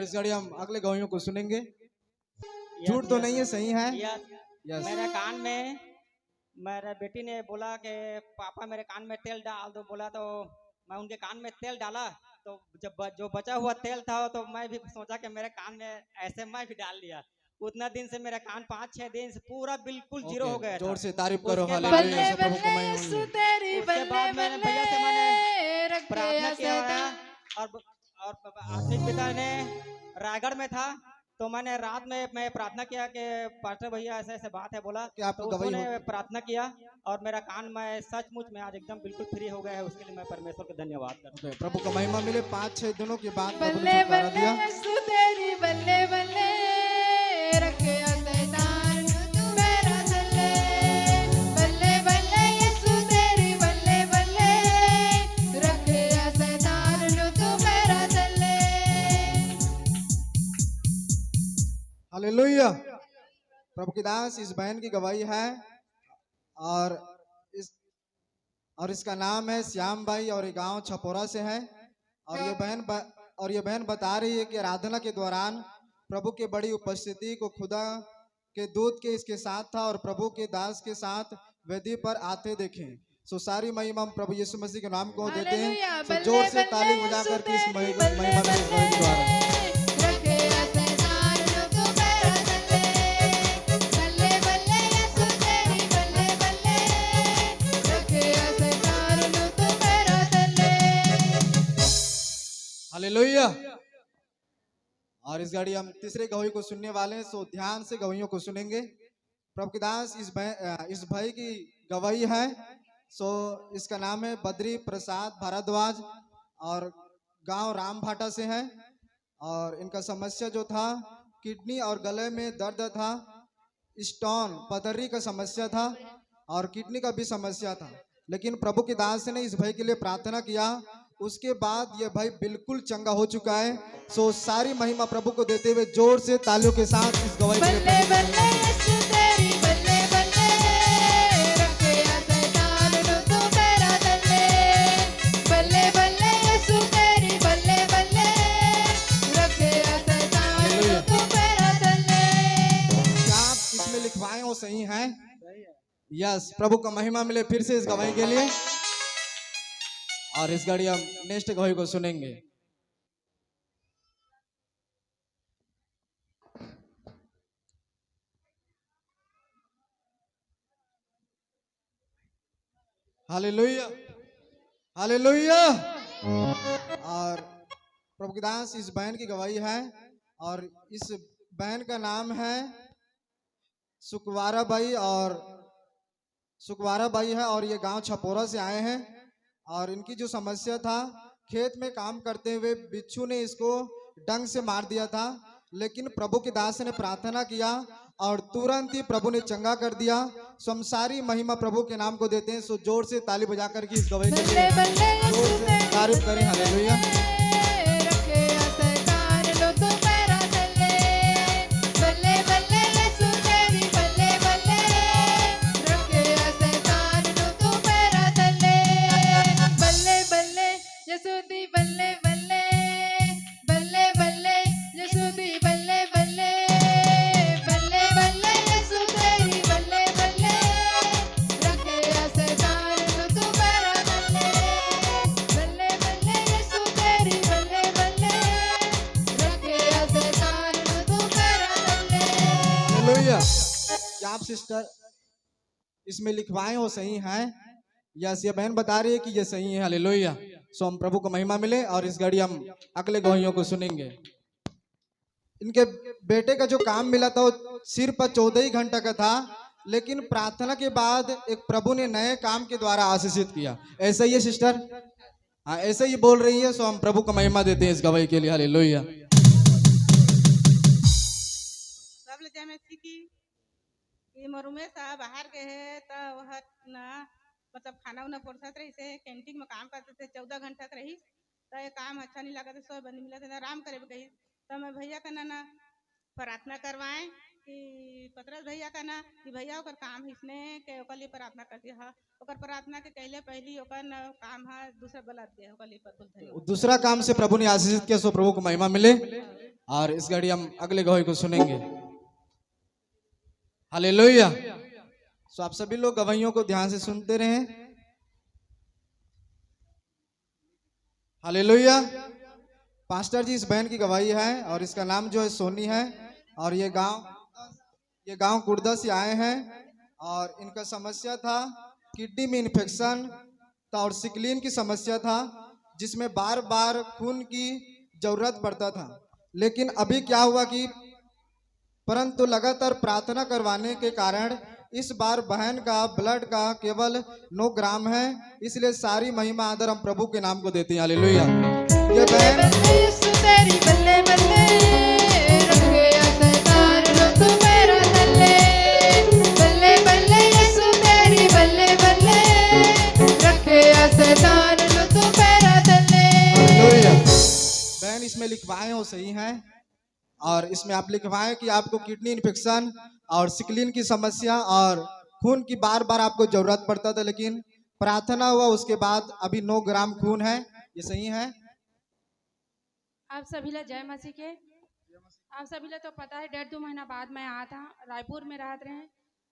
इस घड़ी हम अगले गवाहियों को सुनेंगे। झूठ यस तो यस नहीं है, सही है। यस। यस। मेरे कान में मेरे बेटी ने बोला कि पापा मेरे कान में तेल डाल दो, बोला तो मैं उनके कान में तेल डाला। तो जब जो बचा हुआ तेल था तो मैं भी सोचा कि मेरे कान में ऐसे मैं भी डाल लिया। उतना दिन से मेरा कान 5-6 दिन से पूरा बिल्कुल जीरो ओके, हो गया था। जोर से तारीफ करो। उसके बाद हालेलुया। बल्ले सब प्रभु को बल्ले महिमा यीशु मिले। तेरी उसके बल्ले बाद मैंने बल्ले भैया से मैंने रखे प्रार्थना किया शैतान। और आत्मिक पिता ने रायगढ़ में था। तो मैंने रात में मैं प्रार्थना किया कि पास्टर भैया ऐसे ऐसे बात है बोला। कि आपको तो गवाही उन्होंने होगी। प्रार्थना किया और मेरा कान में सचमुच में आज एकदम बिल्कुल फ्री हो गया है। उसके लिए मैं परमेश्वर का धन्यवाद करता ओके, प्रभु को महिमा मिले। 5-6 दिनों के बाद प्रभु ने बल्ले छुटकारा बल्ले दिया। यीशु तेरी बल्ले बल्ले रखे शैतान तू मेरा दल्ले। बल्ले बल्ले यीशु तेरी बल्ले बल्ले रखे शैतान तू मेरा दल्ले। हालेलुया। प्रभु की दास इस बहन की गवाही है और इस और इसका नाम है श्याम भाई और ये गांव छपोरा से है। और ये बहन बता रही है कि आराधना के दौरान प्रभु की बड़ी उपस्थिति को खुदा के दूत के इसके साथ था और प्रभु के दास के साथ वेदी पर आते देखे। सो सारी महिमा हम प्रभु यीशु मसीह के नाम को देते हैं। हालेलुया। सो बल्ले जोर से बल्ले ताली यीशु बजाकर के इस तेरी महिमा बल्ले में इस बल्ले गवाही के द्वारा रखे शैतान तू मेरा दल्ले। बल्ले बल्ले यीशु तेरी बल्ले बल्ले रखे शैतान तू मेरा दल्ले। हालेलुया। और इस घड़ी हम तीसरे गवाही को सुनने वाले हैं। सो ध्यान से गवाहियों को सुनेंगे। प्रभु की दास इस भाई की गवाही है। सो इसका नाम है बद्री प्रसाद भारद्वाज और गांव रामभाटा से है। और इनका समस्या जो था किडनी और गले में दर्द था, स्टोन पथरी का समस्या था और किडनी का भी समस्या था। लेकिन प्रभु के दास ने इस भाई के लिए प्रार्थना किया, उसके बाद ये भाई बिल्कुल चंगा हो चुका है। सो सारी महिमा प्रभु को देते हुए जोर से तालियों के साथ इस गवाही के लिए बल्ले प्रभु को बल्ले यीशु तेरी बल्ले बल्ले रखे शैतान तू मेरा दल्ले। बल्ले बल्ले यीशु तेरी बल्ले बल्ले रखे शैतान तू मेरा दल्ले। क्या आप इसमें लिखवाए हो सही है? यस, प्रभु का महिमा मिले फिर से इस गवाही के लिए। और इस घड़ी हम नेक्स्ट गवाही को सुनेंगे। हालेलुया। हालेलुया। और प्रभु की दास इस बहन की गवाही है और इस बहन का नाम है सुकवारा भाई है और ये गांव छपोरा से आए हैं। और इनकी जो समस्या था, खेत में काम करते हुए बिच्छू ने इसको डंग से मार दिया था। लेकिन प्रभु के दास ने प्रार्थना किया और तुरंत ही प्रभु ने चंगा कर दिया। सो हम सारी महिमा प्रभु के नाम को देते हैं। सो जोर से ताली बजा करके इस गवाही के बल्ले लिए बल्ले जोर यीशु से तेरी तारीफ करें। हालेलुया। रखे शैतान तू मेरा दल्ले। बल्ले बल्ले यीशु तेरी बल्ले बल्ले रखे शैतान तू मेरा दल्ले। बल्ले बल्ले यीशु दी बल्ले बल्ले बल्ले बल्ले यीशु दी बल्ले बल्ले। बल्ले बल्ले यीशु तेरी बल्ले बल्ले रखे शैतान तू मेरा दल्ले। बल्ले बल्ले यीशु तेरी बल्ले बल्ले रखे शैतान तू मेरा दल्ले। हालेलुया। क्या आप सिस्टर इसमें लिखवाए हो सही हैं? यस, ये बहन बता रही है कि ये सही है। हालेलुया। सो हम प्रभु को महिमा मिले और इस घड़ी हम अगले गवाहियों को सुनेंगे। इनके बेटे का जो काम मिला था वो सिर्फ 14 ही घंटा का था, लेकिन प्रार्थना के बाद एक प्रभु ने नए काम के द्वारा आशीषित किया। ऐसा ही है सिस्टर? हाँ, ऐसे ही बोल रही है। सो हम प्रभु को महिमा देते हैं इस गवाही के लिए। हालेलुया। सब ले जामे की मोर उमेश बाहर गए है तो वह ना मतलब खाना उना परोसत रही से कैंटीन में काम करते थे 14 घंटा का रही। तो ये काम अच्छा नहीं लगा तो सौ बंदी मिला था आराम करे गई। तो मैं भैया का ना प्रार्थना करवाएं कि पतरस भैया का ना कि भैया ओकर काम इसने के ओकर लिए प्रार्थना करती है ओकर प्रार्थना के कहले पहली ओकर न काम है दूसरा गलत दे ओकर लिए पर धन्यवाद। दूसरा काम से प्रभु ने आशीषित किया, सो प्रभु को महिमा मिले। और इस घड़ी हम अगले गवाही को सुनेंगे। हालेलुया। सो आप सभी लोग गवाहियों को ध्यान से सुनते रहें। हालेलुया। पास्टर जी इस बहन की गवाही है और इसका नाम जो है सोनी है और ये गांव कुर्दा से आए हैं और इनका समस्या था किडनी में इन्फेक्शन था और सिकलीन की समस्या था जिसमें बार बार खून की जरूरत पड़ता था। लेकिन अभी क्या हुआ कि परंतु लगातार प्रार्थना करवाने के कारण इस बार बहन का ब्लड का केवल 9 ग्राम है, इसलिए सारी महिमा आदर हम प्रभु के नाम को देते हैं। हालेलुया। ये बहन बल्ले यीशु तेरी बल्ले बल्ले रखे शैतान रो तू मेरा तल्ले बल्ले बल्ले यीशु तेरी बल्ले बल्ले रखे शैतान रो तू मेरा तल्ले। हालेलुया। बहन इसमें लिखवाए हो सही हैं और इसमें आप लिखवाएं कि आपको किडनी इन्फेक्शन और सिकलीन की समस्या और खून की बार बार आपको जरूरत पड़ता था, लेकिन प्रार्थना हुआ उसके बाद अभी 9 ग्राम खून है। ये सही है? आप सभी ला जय मसीह के। आप सभी ला तो पता है 1.5-2 महीना बाद मैं आया था, रायपुर में रहते रहे।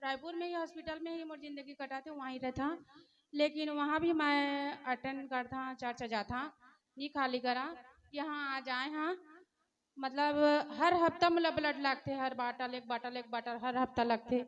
रायपुर में ही हॉस्पिटल में ही मोर जिंदगी कटाते वहीं रहता, लेकिन वहाँ भी मैं अटेंड करता चर्चा जाता नहीं खाली करा। यहाँ आ जाए हाँ मतलब हर हफ्ता मतलब ब्लड लगते, हर एक बाटल हर हफ्ता लगते।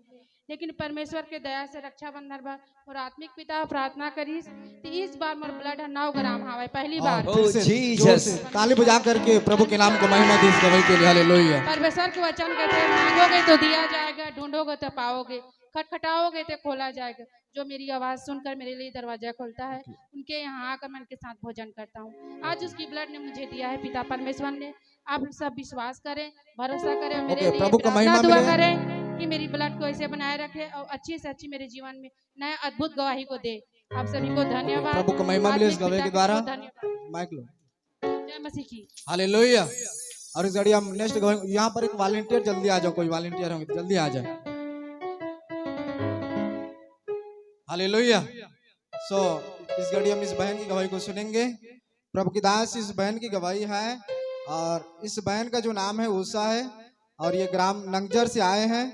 लेकिन परमेश्वर के दया से रक्षाबंधन पर और आत्मिक पिता प्रार्थना करीस तो इस बार मोर ब्लड 9 ग्राम हवा पहली बार। फिर से जोर से ताली बजा करके प्रभु के नाम को महिमा दी इस गवाही के लिए। हालेलुया। परमेश्वर के वचन कहते हैं मांगोगे तो दिया जाएगा, ढूंढोगे तो पाओगे, खटखटाओगे तो खोला जाएगा। जो मेरी आवाज सुनकर मेरे लिए दरवाजा खोलता है उनके यहाँ आकर मैं उनके साथ भोजन करता हूँ। आज उसकी ब्लड ने मुझे दिया है पिता परमेश्वर ने। आप सब विश्वास करें, भरोसा करें, मेरे लिए प्रभु को महिमा दुआ मिले। करें कि मेरी ब्लड को ऐसे बनाए रखे और अच्छी से अच्छी मेरे जीवन में नया अद्भुत गवाही को दे। आप सभी को धन्यवाद। प्रभु को महिमा मिले इस गवाही के द्वारा। धन्यवाद। माइक लो। जय मसीह की। हालेलुया। और इस घड़ी हम नेक्स्ट गवाही, यहाँ पर एक वॉलंटियर जल्दी आ जाओ, कोई वॉलंटियर होंगे तो जल्दी आ जाए। हालेलुया। सो इस घड़ी हम इस बहन की गवाही को सुनेंगे। प्रभु की दास इस बहन की गवाही है और इस बहन का जो नाम है उषा है और ये ग्राम नंगजर से आए हैं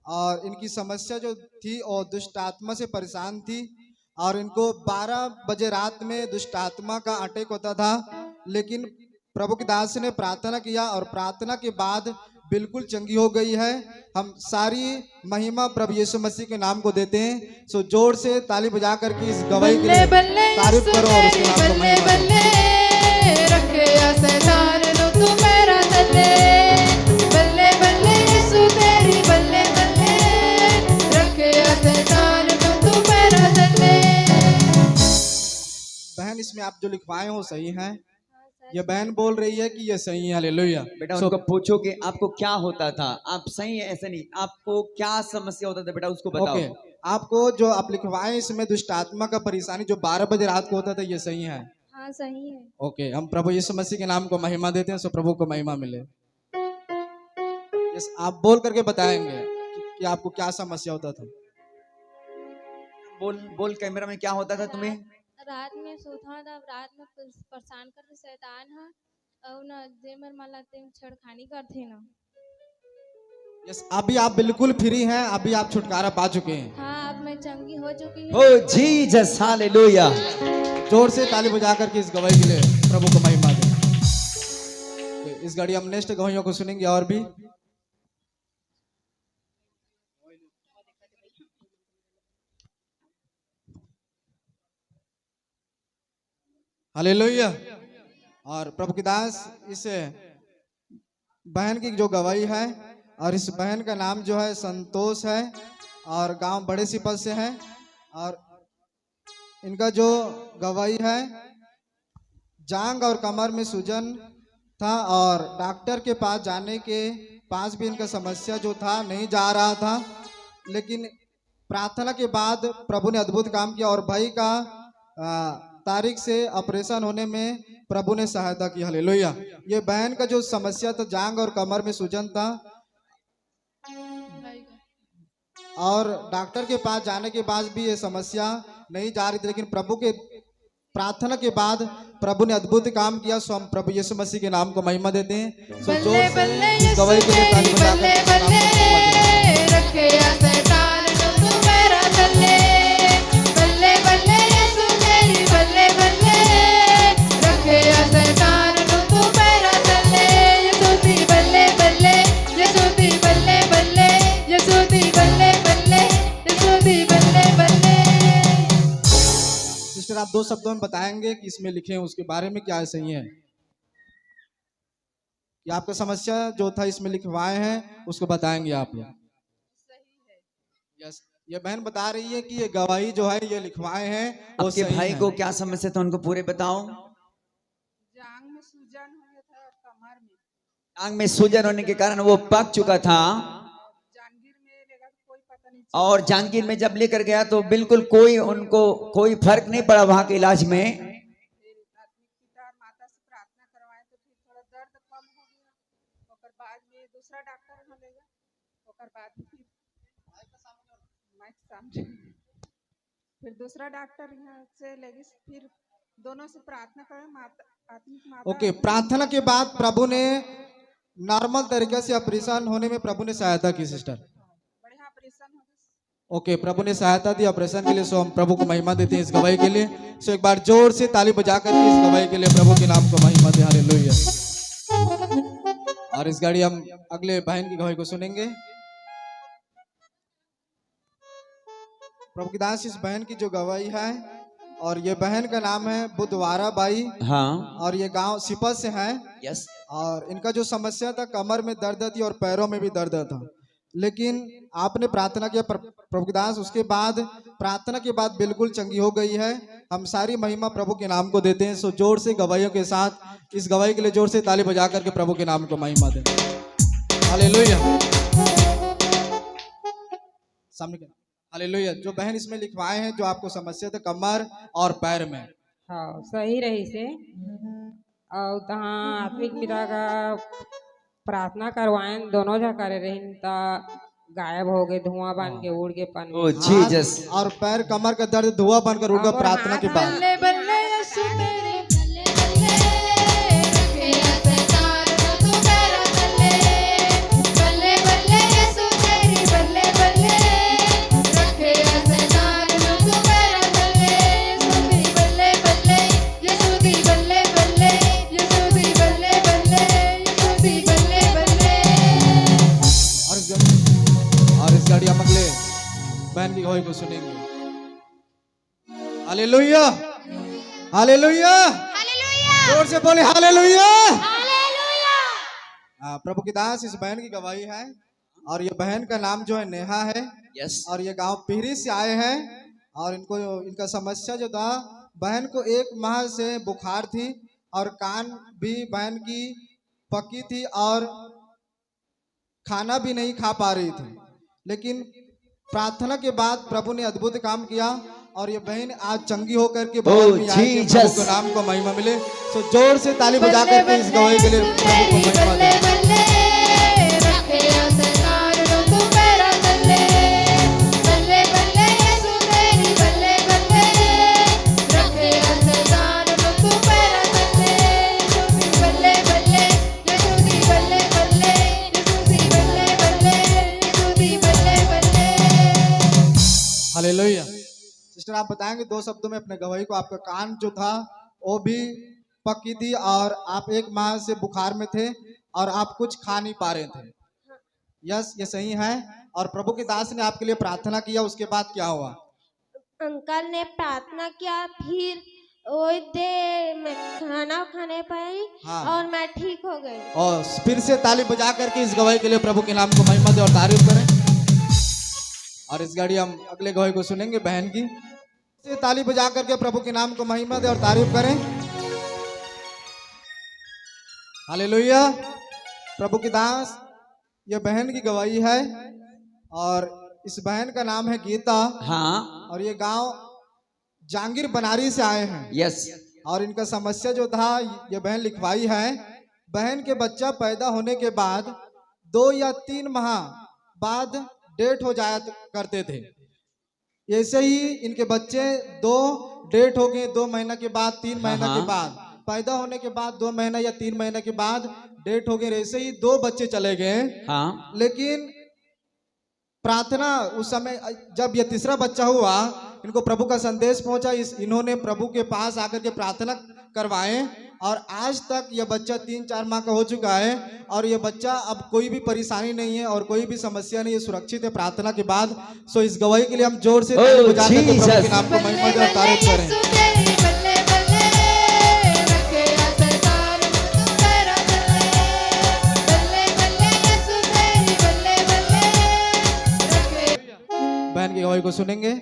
और इनकी समस्या जो थी और दुष्ट आत्मा से परेशान थी और इनको 12 बजे रात में दुष्ट आत्मा का अटैक होता था, लेकिन प्रभु की दास ने प्रार्थना किया और प्रार्थना के बाद बिल्कुल चंगी हो गई है। हम सारी महिमा प्रभु यीशु मसीह के नाम को देते हैं। सो जोर से ताली बजा करके इस गवाही के लिए तारीफ करो और उसके नाम को महिमा दो। रखे शैतान रो तू मेरा तल्ले बल्ले बल्ले यीशु तेरी बल्ले बल्ले रखे शैतान रो तू मेरा तल्ले। बहन इसमें आप जो लिखवाए हो सही हैं। ये बहन बोल रही है कि ये सही है। हालेलुया। बेटा उनको पूछो कि आपको क्या होता था। आप सही है ऐसे नहीं, आपको क्या समस्या होता था बेटा उसको बताओ। ओके, आपको जो आप लिखवाए इसमें दुष्ट आत्मा का परेशानी जो 12 बजे रात को होता था, ये सही है? हाँ सही है। ओके, हम प्रभु यीशु मसीह के नाम को महिमा देते हैं। सो प्रभु को महिमा मिले। यस, आप बोल करके बताएंगे कि आपको क्या समस्या होता था। बोल कैमरा में क्या होता था तुम्हें? रात में सोता था, रात में परेशान करते शैतान है और ना जेमर माला ते छेड़खानी करते ना। यस, अभी आप बिल्कुल फ्री हैं, अभी आप छुटकारा पा चुके हैं। हाँ अब मैं चंगी हो चुकी ओ जीसस हालेलुया। जोर से ताली बजा करके इस गवाही के लिए प्रभु को महिमा दें। इस घड़ी हम नेक्स्ट गवाहियों को सुनेंगे और भी। हालेलुया। और प्रभु की दास इस बहन की जो गवाही है और इस बहन का नाम जो है संतोष है और गांव बड़े सिपल से है और इनका जो गवाही है जांग और कमर में सूजन था और डॉक्टर के पास जाने के पास भी इनका समस्या जो था नहीं जा रहा था, लेकिन प्रार्थना के बाद प्रभु ने अद्भुत काम किया और भाई का तारीख से ऑपरेशन होने में प्रभु ने सहायता की। हालेलुया। ये बहन का जो समस्या था जांग और कमर में सूजन था, और डॉक्टर के पास जाने के बाद भी ये समस्या नहीं जा रही थी, लेकिन प्रभु के प्रार्थना के बाद प्रभु ने अद्भुत काम किया। सो हम प्रभु यीशु मसीह के नाम को महिमा देते हैं। सो जोर से बल्ले इस गवाही के लिए ताली बजाकर बल्ले प्रभु के नाम को महिमा देते हैं। रखे या शैतान तू मेरा तले बल्ले बल्ले यीशु तेरी बल्ले बल्ले रखे या शैतान तू मेरा तले यीशु दी बल्ले बल्ले यीशु दी बल्ले बल्ले यीशु दी बल्ले बल्ले यीशु दी बल्ले बल्ले। सिस्टर आप 2 शब्दों में बताएंगे कि इसमें लिखे हैं उसके बारे में क्या सही है कि आपका समस्या जो था इसमें लिखवाए हैं उसको बताएंगे आप लोग। यस, ये बहन बता रही है कि ये गवाही जो है ये लिखवाए हैं वो आपके सही भाई है। को क्या समस्या था उनको पूरे बताओ। जांग में सूजन हुआ था और कमर में आंख में सूजन होने के कारण वो पक चुका था जांगीर में लेगा तो कोई पता नहीं और जांगीर में जब लेकर गया तो बिल्कुल उनको कोई फर्क नहीं पड़ा वहां के इलाज में। फिर आत्मिक पिता और माता से प्रार्थना करवाए तो फिर थोड़ा दर्द कम हो गया। ओकर बाद में दूसरा डॉक्टर मिलेगा ओकर बाद में फिर दूसरा डॉक्टर यहाँ से लेगी। फिर दोनों से प्रार्थना करें माता आत्मिक माता ओके, प्रार्थना के बाद प्रभु ने नॉर्मल तरीके से ऑपरेशन होने में प्रभु ने सहायता की सिस्टर। बढ़िया ऑपरेशन हो गया। ओके, प्रभु ने सहायता दी ऑपरेशन के लिए। सो हम प्रभु को महिमा देते हैं इस गवाही के लिए। सो एक बार जोर से ताली बजा करके इस गवाही के लिए प्रभु के नाम को महिमा दे। हालेलुया। और इस गाड़ी हम अगले बहन की गवाही को सुनेंगे। प्रभु की दास इस बहन की जो गवाही है और ये बहन का नाम है बुधवारा बाई हाँ और ये गांव सिपत से है। यस और इनका जो समस्या था कमर में दर्द थी और पैरों में भी दर्द था, लेकिन आपने प्रार्थना किया प्रभु की दास, उसके बाद प्रार्थना के बाद बिल्कुल चंगी हो गई है। हम सारी महिमा प्रभु के नाम को देते हैं। सो जोर से गवाहियों के साथ इस गवाही के लिए जोर से ताली बजा करके प्रभु के नाम को महिमा दें। हालेलुया। सामने क्या? हालेलुया। जो बहन इसमें लिखवाए हैं जो आपको समस्या था कमर और पैर में, हाँ सही रही से और तहाँ आत्मिक पिता का प्रार्थना करवाएं दोनों जा करे रही ता गायब हो गए, धुआं बन के उड़ के पानी ओ जीसस। हाथ और पैर कमर का दर्द धुआं बनकर उड़ गया प्रार्थना के बाद। बल्ले बल्ले यीशु तेरी बल्ले बल्ले रखे या शैतान तू मेरा तले बल्ले बल्ले यीशु तेरी बल्ले बल्ले रखे या शैतान तू मेरा तले यीशु दी बल्ले बल्ले यीशु दी बल्ले बल्ले यीशु दी बल्ले बल्ले यीशु दी बल्ले बल्ले। और इस गाड़ी हम अगले बहन की गवाही को सुनेंगे। हालेलुया। हालेलुया। जोर से बोले हालेलुया। प्रभु की दास इस बहन की गवाही है और ये बहन का नाम जो है नेहा है। यस और ये गांव पिहरी से आए हैं और इनको इनका समस्या जो था, बहन को 1 माह से बुखार थी और कान भी बहन की पकी थी और खाना भी नहीं खा पा रही थी, लेकिन प्रार्थना के बाद प्रभु ने अद्भुत काम किया और ये बहन आज चंगी होकर के बगल में आई कि प्रभु के नाम को महिमा मिले। सो जोर से ताली बजा करके इस गवाही के लिए प्रभु को महिमा बल्ले दें। बल्ले रखे या शैतान तू मेरा तले बल्ले बल्ले यीशु तेरी बल्ले बल्ले रखे या शैतान तू मेरा तले यीशु दी बल्ले बल्ले यीशु दी बल्ले बल्ले यीशु दी बल्ले बल्ले यीशु दी बल्ले बल्ले। हालेलुया। सिस्टर आप बताएंगे 2 शब्दों में अपने गवाही को। आपका कान जो था वो भी पकी थी और आप 1 माह से बुखार में थे और आप कुछ खा नहीं पा रहे थे। यस, ये सही है। और प्रभु के दास ने आपके लिए प्रार्थना किया, उसके बाद क्या हुआ? अंकल ने प्रार्थना किया, फिर वो दे मैं खाना खाने पाई हाँ। और मैं ठीक हो गई। और फिर से ताली बजा करके इस गवाही के लिए प्रभु के नाम को महिमा दे और तारीफ करें। और इस गाड़ी हम अगले गवाही को सुनेंगे बहन की। से ताली बजा करके प्रभु के नाम को महिमा दे और तारीफ करें। हालेलुया। प्रभु की दास ये बहन की गवाही है और इस बहन का नाम है गीता। हाँ और ये गांव जांगीर बनारी से आए हैं। यस और इनका समस्या जो था ये बहन लिखवाई है। बहन के बच्चा पैदा होने के बाद 2 या 3 माह बाद डेट हो जाया करते थे। ऐसे ही इनके बच्चे 2 डेट हो गए, 2 महीना के बाद, 3 महीना के हाँ। बाद, पैदा होने के बाद 2 महीना या 3 महीना के बाद डेट हो गए। ऐसे ही 2 बच्चे चले गए। हाँ लेकिन प्रार्थना उस समय जब ये तीसरा बच्चा हुआ, इनको प्रभु का संदेश पहुंचा, इन्होंने प्रभु के पास आकर के प्रार्थना करवाए और आज तक यह बच्चा 3-4 माह का हो चुका है और ये बच्चा अब कोई भी परेशानी नहीं है और कोई भी समस्या नहीं है, सुरक्षित है प्रार्थना के बाद। सो इस गवाही के लिए हम जोर से ताली बजा करके प्रभु के नाम को महिमा दे और तारीफ करें। यीशु तेरी बल्ले बल्ले रखे सरकार तू मेरा बल्ले बल्ले यीशु तेरी बल्ले बल्ले रखे। बहन की गवाही को सुनेंगे।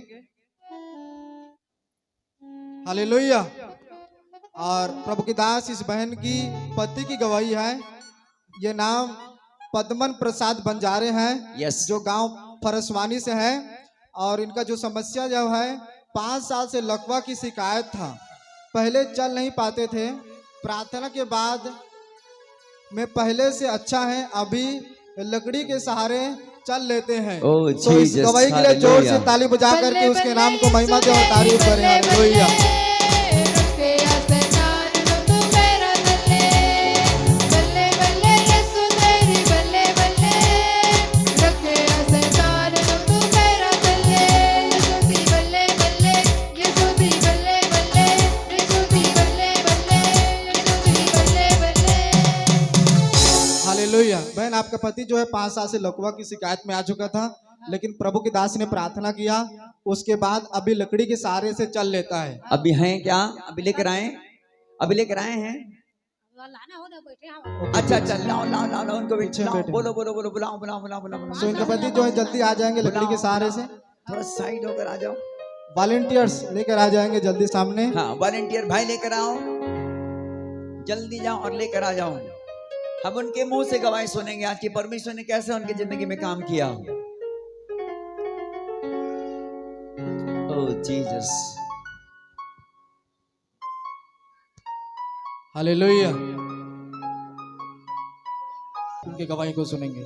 हालेलुया। और प्रभु की दास इस बहन की पति की गवाही है। ये नाम पद्मन प्रसाद बंजारे हैं, यस जो गांव फरसवानी से है और इनका जो समस्या जो है 5 साल से लकवा की शिकायत था। पहले चल नहीं पाते थे, प्रार्थना के बाद में पहले से अच्छा है, अभी लकड़ी के सहारे चल लेते हैं। ओह, तो इस Jesus, गवाही के लिए जोर से हालेलुया। ताली बजा करके उसके नाम को महिमा दे और तारीफ करें। हालेलुया। रखे सरकार तू मेरा बल्ले बल्ले यीशु तेरी बल्ले बल्ले रखे सरकार तू मेरा यीशु दी बल्ले बल्ले यीशु दी बल्ले बल्ले यीशु दी बल्ले बल्ले यीशु दी बल्ले बल्ले। हालेलुया। बहन, आपका पति जो है 5 साल से लकवा की शिकायत में आ चुका था, लेकिन प्रभु के दास ने प्रार्थना किया, उसके बाद अभी लकड़ी के सहारे से चल लेता है। अभी हैं क्या? अभी लेकर आए? अभी लेकर आए हैं? अच्छा अच्छा, लाओ लाओ लाओ लाओ उनको भी पीछे लाओ। बैठे। बोलो बोलो बोलो, बुलाओ बुलाओ बुलाओ बुलाओ सो इनके पति जो है जल्दी आ जाएंगे लकड़ी के सहारे से। थोड़ा साइड होकर आ जाओ। वॉलेंटियर्स लेकर आ जाएंगे जल्दी सामने। हाँ, वॉलेंटियर भाई लेकर आओ, जल्दी जाओ और लेकर आ जाओ। हम उनके मुंह से गवाही सुनेंगे आज की परमेश्वर ने कैसे उनकी जिंदगी में काम किया। ओह जीसस। हालेलुया। उनके गवाही को सुनेंगे।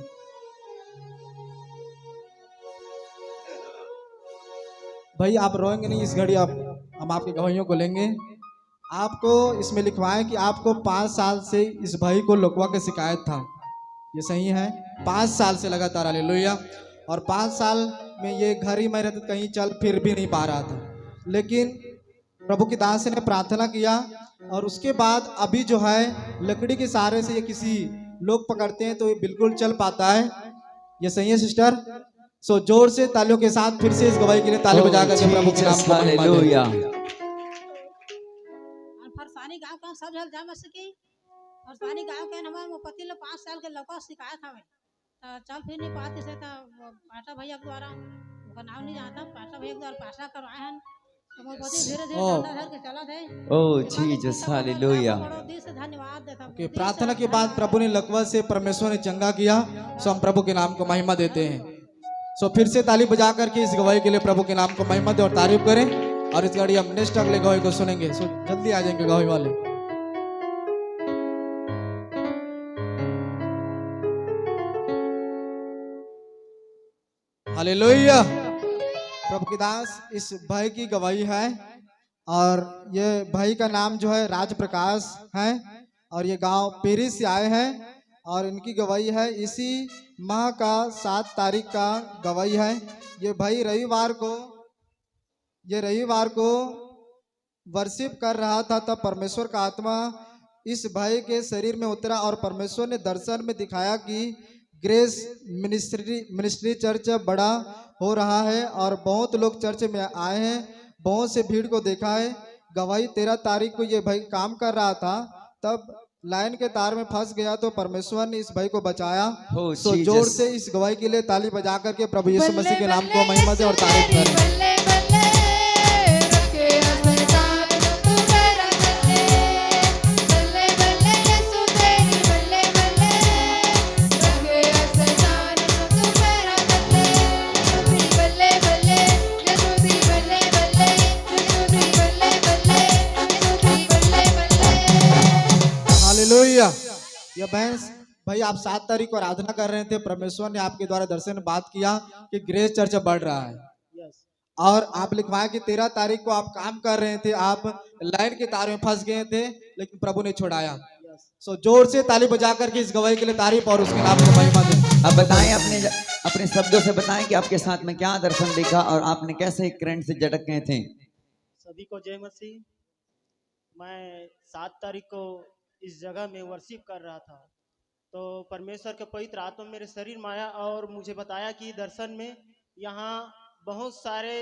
भाई आप रोएंगे नहीं इस घड़ी, हम आपकी गवाहियों को लेंगे। आपको इसमें लिखवाएं कि आपको 5 साल से इस भाई को लकवा की शिकायत था। ये सही है, 5 साल से लगातार। हालेलुया। और 5 साल में ये घर ही में रहते, कहीं चल फिर भी नहीं पा रहा था, लेकिन प्रभु की दास ने प्रार्थना किया और उसके बाद अभी जो है लकड़ी के सहारे से ये किसी लोग पकड़ते हैं तो ये बिल्कुल चल पाता है। ये सही है सिस्टर? सो जोर से तालियों के साथ फिर से इस गवाही के लिए ताली बजा करके प्रभु के नाम को महिमा दें। हालेलुया। फरसानी गांव का सब जल जा सकी। फरसानी गांव के हमारे पति लोग 5 साल के लौका शिकायत हवे, चल फिर नहीं पाते से पाटा भैया के द्वारा, उनका नाम नहीं जानता, पाटा भैया के द्वारा पासा करवाए हैं तो मोर पति धीरे धीरे डंडा धर के चला थे। ओह जीसस। हालेलुया। बड़ो दिल से धन्यवाद देता हूं। कि प्रार्थना के बाद प्रभु ने लकवा से परमेश्वर ने चंगा किया। सो हम प्रभु के नाम को महिमा देते हैं। सो फिर से ताली बजा करके इस गवाही के लिए प्रभु के नाम को महिमा दे और तारीफ करें। और इस घड़ी हम नेक्स्ट अगले गवाही को सुनेंगे। सो जल्दी आ जाएंगे गवाही वाले। हालेलुया। प्रभु की दास इस भाई की गवाही है और ये भाई का नाम जो है राज प्रकाश है और ये गांव पेरी से आए हैं और इनकी गवाही है इसी माह का 7 तारीख का गवाही है। ये भाई रविवार को वर्शिप कर रहा था, तब परमेश्वर का आत्मा इस भाई के शरीर में उतरा और परमेश्वर ने दर्शन में दिखाया कि ग्रेस मिनिस्ट्री चर्च बड़ा हो रहा है और बहुत लोग चर्च में आए हैं, बहुत से भीड़ को देखा है। गवाही 13 तारीख को ये भाई काम कर रहा था, तब लाइन के तार में फंस गया तो परमेश्वर ने इस भाई को बचाया। Oh, तो Jesus. जोर से इस गवाही के लिए ताली बजा करके प्रभु यीशु मसीह के नाम को महिमा दे और तारीफ करें। बल्ले बल्ले रखे सरकार तू मेरा बल्ले बल्ले यीशु तेरी बल्ले बल्ले रखे सरकार तू मेरा बल्ले बल्ले यीशु दी बल्ले बल्ले यीशु दी बल्ले बल्ले यीशु दी बल्ले बल्ले। हालेलुया। यह बहन भाई आप 7 तारीख को आराधना कर रहे थे, परमेश्वर ने आपके द्वारा दर्शन में बात किया कि ग्रेस चर्च बढ़ रहा है। और आप लिखवाए कि 13 तारीख को आप काम कर रहे थे, आप लाइन के तार में फंस गए थे, लेकिन प्रभु ने छुड़ाया। सो जोर से ताली बजा करके इस गवाही के लिए तारीफ और उसके नाम को महिमा दें। अब बताएं अपने शब्दों से बताएं कि आपके साथ में क्या दर्शन देखा और आपने कैसे करंट से झटक गए थे। सभी को जय मसीह। मैं 7 तारीख को इस जगह में वर्शिप कर रहा था, तो परमेश्वर के पवित्र आत्मा मेरे शरीर में आया और मुझे बताया कि दर्शन में यहाँ बहुत सारे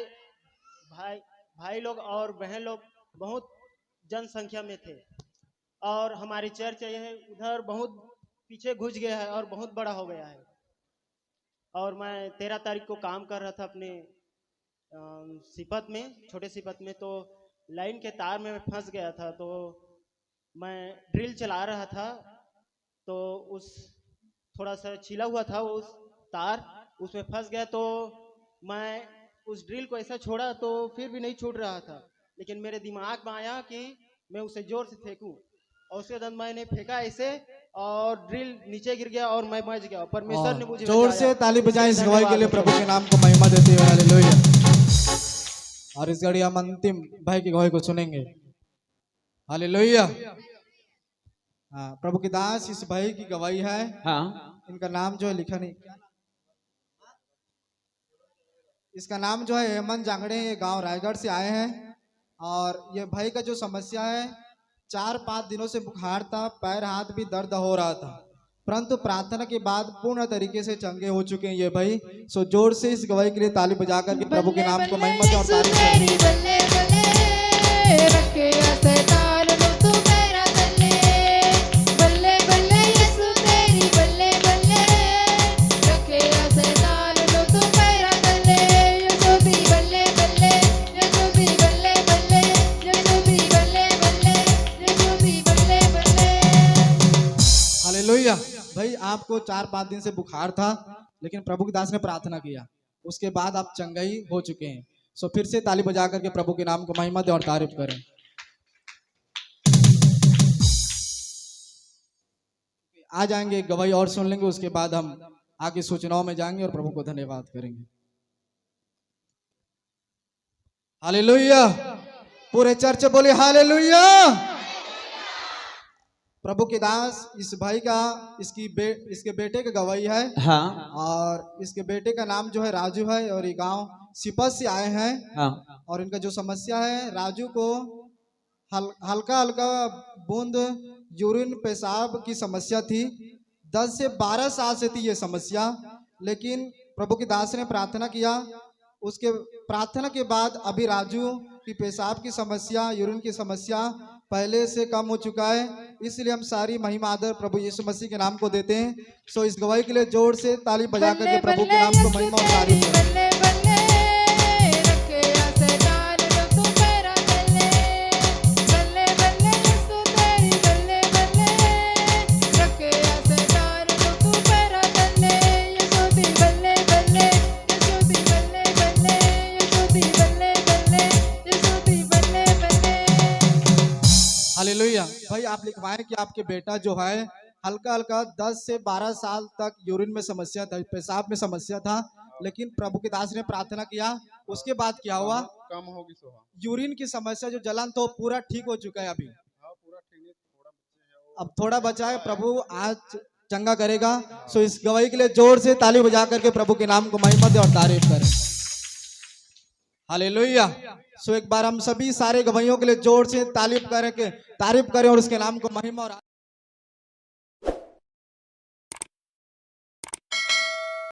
भाई लोग और बहन लोग बहुत जनसंख्या में थे, और हमारी चर्च यह उधर बहुत पीछे घुस गया है और बहुत बड़ा हो गया है। और मैं 13 तारीख को काम कर रहा था अपने सिपत में, छोटे सिपत में, तो लाइन के तार में मैं फंस गया था। तो मैं ड्रिल चला रहा था, तो उस थोड़ा सा छिला हुआ था उस तार, उसमें फंस गया। तो मैं उस ड्रिल को ऐसा छोड़ा तो फिर भी नहीं छूट रहा था, लेकिन मेरे दिमाग में आया कि मैं उसे जोर से फेंकूं, और उसके बाद मैंने फेंका ऐसे और ड्रिल नीचे गिर गया और मैं बच गया। परमेश्वर ने मुझे जोर से ताली बजाएं इस गवाही के लिए, प्रभु के नाम को महिमा देते हुए। हालेलुया। और इस घड़ी हम अंतिम भाई की गवाही को सुनेंगे। हालेलुया। हाँ, प्रभु के दास इस भाई की गवाही है। हाँ, इनका नाम जो है लिखा नहीं, इसका नाम जो है हेमंत जांगड़े, ये गांव रायगढ़ से आए हैं। और ये भाई का जो समस्या है, 4-5 दिनों से बुखार था, पैर हाथ भी दर्द हो रहा था, परंतु प्रार्थना के बाद पूर्ण तरीके से चंगे हो चुके हैं ये भाई। सो जोर से इस गवाही के लिए ताली बजा करके प्रभु के नाम को महिमा दें और तारीफ करें। हालेलुया। भाई आपको 4-5 दिन से बुखार था, लेकिन प्रभु के दास ने प्रार्थना किया, उसके बाद आप चंगाई हो चुके हैं। सो फिर से ताली बजा करके प्रभु के नाम को महिमा दें और तारीफ करें। आ जाएंगे, एक गवाही और सुन लेंगे, उसके बाद हम आगे सूचनाओं में जाएंगे और प्रभु को धन्यवाद करेंगे। हालेलुया। पूरे चर्च बोले हालेलुया। प्रभु के दास इस भाई का इसके बेटे का गवाही है। हाँ, और इसके बेटे का नाम जो है राजू है, और ये गांव सिपत से आए हैं। हाँ, और इनका जो समस्या है, राजू को हल्का हल्का बूंद यूरिन पेशाब की समस्या थी। 10 से 12 साल से थी ये समस्या, लेकिन प्रभु के दास ने प्रार्थना किया, उसके प्रार्थना के बाद अभी राजू की पेशाब की समस्या, यूरिन की समस्या पहले से कम हो चुका है। इसलिए हम सारी महिमा आदर प्रभु यीशु मसीह के नाम को देते हैं। सो इस गवाही के लिए जोर से ताली बजा करके प्रभु के नाम को महिमा और तारीफ करें। हालेलुया। भाई आप लिखवाएं कि आपके बेटा जो है हल्का हल्का 10 से 12 साल तक यूरिन में समस्या था, पेशाब में समस्या था, लेकिन प्रभु के दास ने प्रार्थना किया, उसके बाद क्या हुआ, कम होगी सोहा। यूरिन की समस्या जो जलन तो पूरा ठीक हो चुका है। अभी अब थोड़ा बचा है, प्रभु आज चंगा करेगा। सो इस गवाही के लिए जोर से ताली बजा करके प्रभु के नाम को महिमा दे और तारीफ करें। हालेलुया। सो एक बार हम सभी सारे गवाहियों के लिए जोर से तारीफ करें और उसके नाम को महिमा और